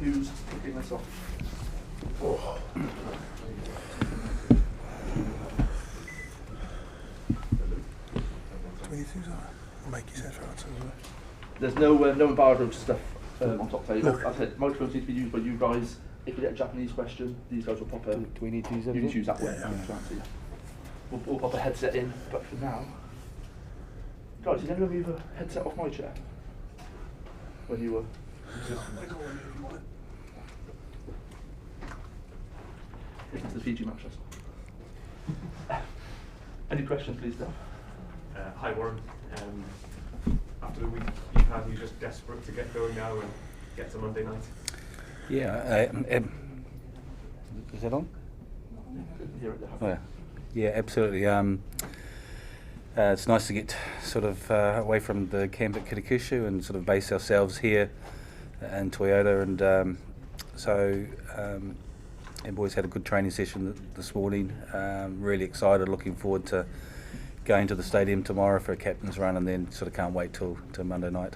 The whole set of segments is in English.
who's picking this off? Oh. There's no embargo stuff on top table. As I said, microphones need to be used by you guys. If you get a Japanese question, these guys will pop in. Do we need to use that? You can choose that one. Yeah. We'll pop a headset in, but for now, guys, did anyone move a headset off my chair when you were? It's the Fiji mattress. Any questions, please, Dan? Hi, Warren. After the week you've had, you're just desperate to get going now and get to Monday night? Yeah. Is that on? Yeah, absolutely. It's nice to get sort of away from the camp at Kitakyushu and sort of base ourselves here in Toyota, and so our boys had a good training session this morning. Really excited, looking forward to going to the stadium tomorrow for a captain's run, and then sort of can't wait till Monday night.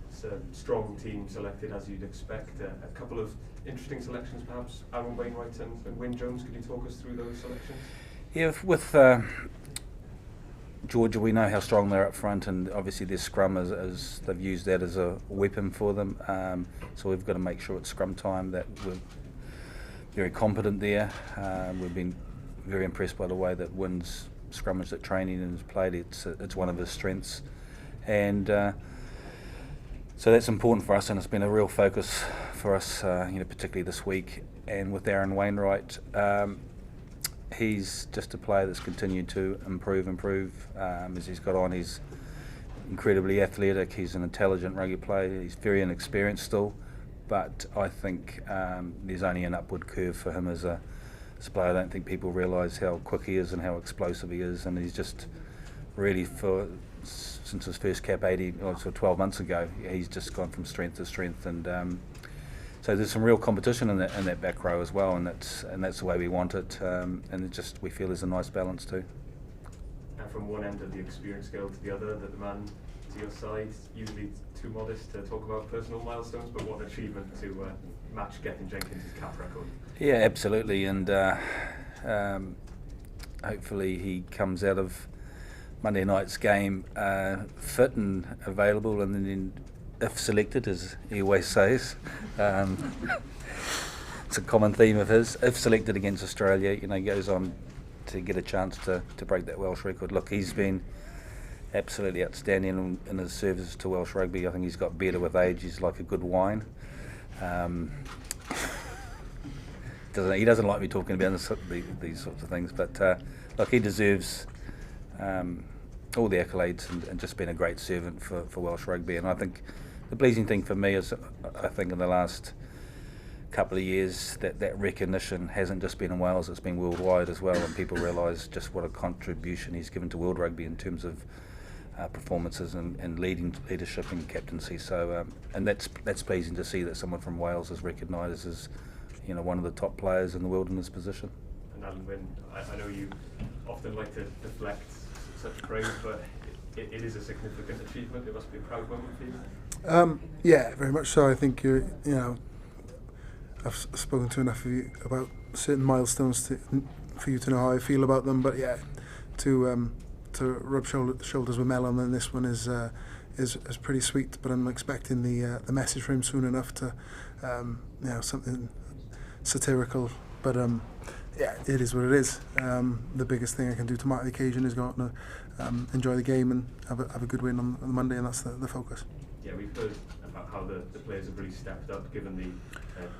It's a strong team selected, as you'd expect. A couple of interesting selections, perhaps. Aaron Wainwright and Wyn Jones. Could you talk us through those selections? Yeah, with Georgia, we know how strong they're up front, and obviously their scrum as they've used that as a weapon for them. So we've got to make sure it's scrum time that we're very competent there. We've been very impressed by the way that Wyn's scrummaged at training and has played. It's one of his strengths, and so that's important for us, and it's been a real focus for us, particularly this week. And with Aaron Wainwright, he's just a player that's continued to improve as he's got on. He's incredibly athletic. He's an intelligent rugby player. He's very inexperienced still, but I think there's only an upward curve for him as a player. I don't think people realise how quick he is and how explosive he is, and he's just really, since his first cap 12 months ago, he's just gone from strength to strength, and so there's some real competition in that back row as well, and that's the way we want it, and we feel there's a nice balance too. And from one end of the experience scale to the other, the man to your side, usually too modest to talk about personal milestones, but what an achievement to match Gethin Jenkins' cap record. Yeah, absolutely, and hopefully he comes out of Monday night's game fit and available, and then if selected, as he always says, it's a common theme of his, if selected against Australia, he goes on to get a chance to break that Welsh record. Look, he's been absolutely outstanding in his service to Welsh rugby. I think he's got better with age. He's like a good wine. He doesn't like me talking about these sorts of things, but look, he deserves all the accolades and just been a great servant for Welsh rugby. And I think the pleasing thing for me is, I think in the last couple of years, that recognition hasn't just been in Wales, it's been worldwide as well, and people realise just what a contribution he's given to world rugby in terms of performances and leadership and captaincy. So and that's pleasing to see that someone from Wales is recognised as one of the top players in the world in this position. And Alan Wyn, I know you often like to deflect such praise, but it is a significant achievement. It must be a proud moment for you. Yeah, very much so. I think I've spoken to enough of you about certain milestones for you to know how I feel about them. But yeah, to rub shoulders with Mel on this one is pretty sweet. But I'm expecting the message from him soon enough to something satirical. But yeah, it is what it is. The biggest thing I can do to mark the occasion is go out and enjoy the game and have a good win on Monday, and that's the focus. Yeah, we've heard about how the players have really stepped up given the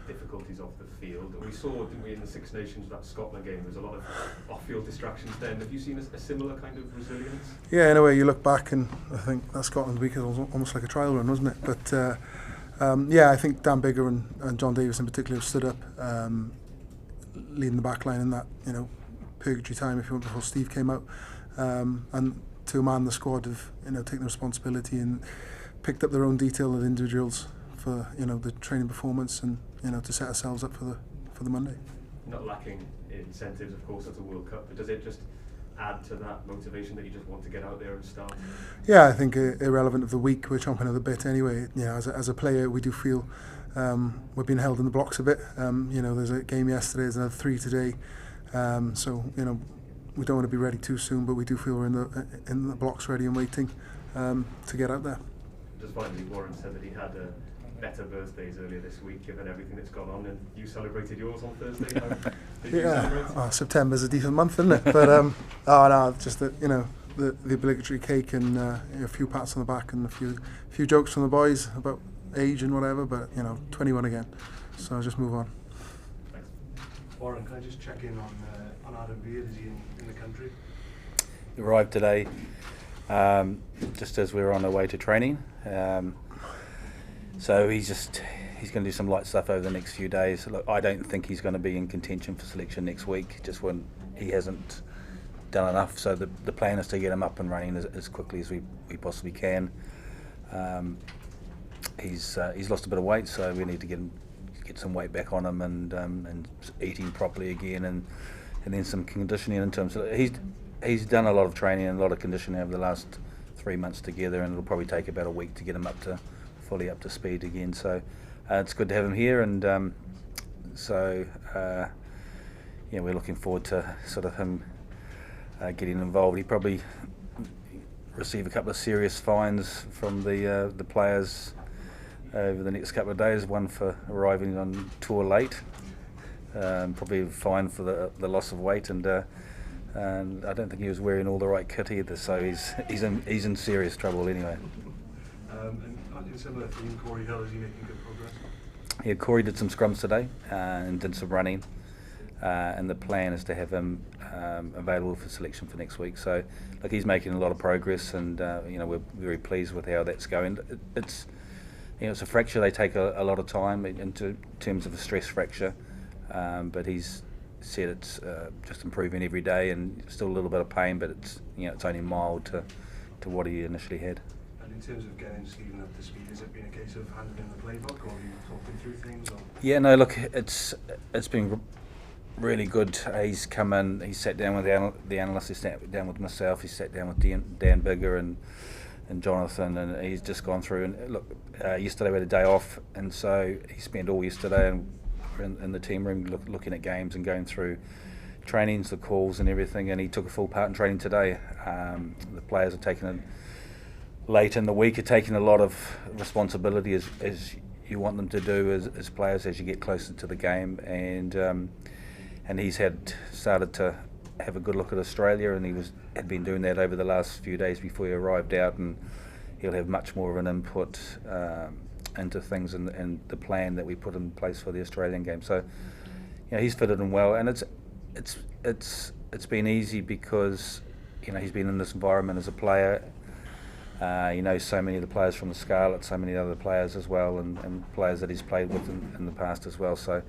difficulties off the field. And we saw, didn't we, in the Six Nations, that Scotland game, there's a lot of off-field distractions then. Have you seen a similar kind of resilience? Yeah, in a way, you look back and I think that Scotland week is almost like a trial run, wasn't it? But yeah, I think Dan Biggar and John Davis in particular have stood up, leading the back line in that, purgatory time, if you want, before Steve came out, and to man the squad have, taken the responsibility and picked up their own detail of individuals for, the training performance and, to set ourselves up for the Monday. Not lacking incentives, of course, at the World Cup, but does it just add to that motivation that you just want to get out there and start? Yeah, I think irrelevant of the week, we're chomping at the bit anyway. As a player, we do feel we're being held in the blocks a bit. There's a game yesterday, there's another 3 today. So we don't want to be ready too soon, but we do feel we're in the blocks ready and waiting to get out there. Just finally, Warren said that he had better birthdays earlier this week, given everything that's gone on, and you celebrated yours on Thursday. How did you celebrate? September's a decent month, isn't it? But just the obligatory cake and a few pats on the back and a few jokes from the boys about age and whatever. But 21 again, so I'll just move on. Thanks. Warren, can I just check in on Adam Beard? Is he in the country? He arrived today, just as we were on our way to training. So he's going to do some light stuff over the next few days. Look, I don't think he's going to be in contention for selection next week, just when he hasn't done enough. So the plan is to get him up and running as quickly as we possibly can. He's lost a bit of weight, so we need to get some weight back on him and eating properly again, and then some conditioning in terms of he's done a lot of training and a lot of conditioning over the last 3 months together, and it'll probably take about a week to get him fully up to speed again. So it's good to have him here, and we're looking forward to sort of him getting involved. He probably receive a couple of serious fines from the players over the next couple of days. One for arriving on tour late, probably a fine for the loss of weight, and I don't think he was wearing all the right kit either. So he's in serious trouble anyway. And in similar theme, Corey Hill, is he making good progress? Yeah, Corey did some scrums today and did some running, and the plan is to have him available for selection for next week. So, he's making a lot of progress, and we're very pleased with how that's going. It's a fracture; they take a lot of time in terms of a stress fracture, but he's said it's just improving every day, and still a little bit of pain, but it's only mild to what he initially had. In terms of getting Stephen up to speed, has it been a case of handing in the playbook, or are you talking through things? Or? Yeah, no, look, it's been really good. He's come in, he sat down with the analysts, he sat down with myself, he sat down with Dan Bigger and Jonathan, and he's just gone through. And look, yesterday we had a day off, and so he spent all yesterday in the team room looking at games and going through trainings, the calls and everything, and he took a full part in training today. The players are taking it late in the week, are taking a lot of responsibility as you want them to do as players as you get closer to the game, and he's started to have a good look at Australia, and had been doing that over the last few days before he arrived out, and he'll have much more of an input into things and the plan that we put in place for the Australian game. So he's fitted in well, and it's been easy because he's been in this environment as a player. He knows so many of the players from the Scarlet, so many other players as well, and players that he's played with in the past as well. So,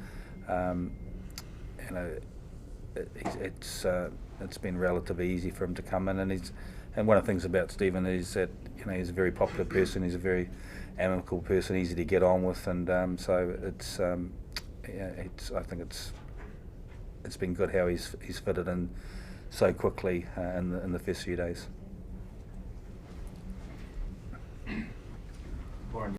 it's been relatively easy for him to come in, and one of the things about Stephen is that he's a very popular person. He's a very amicable person, easy to get on with, and so I think it's been good how he's fitted in so quickly in the first few days.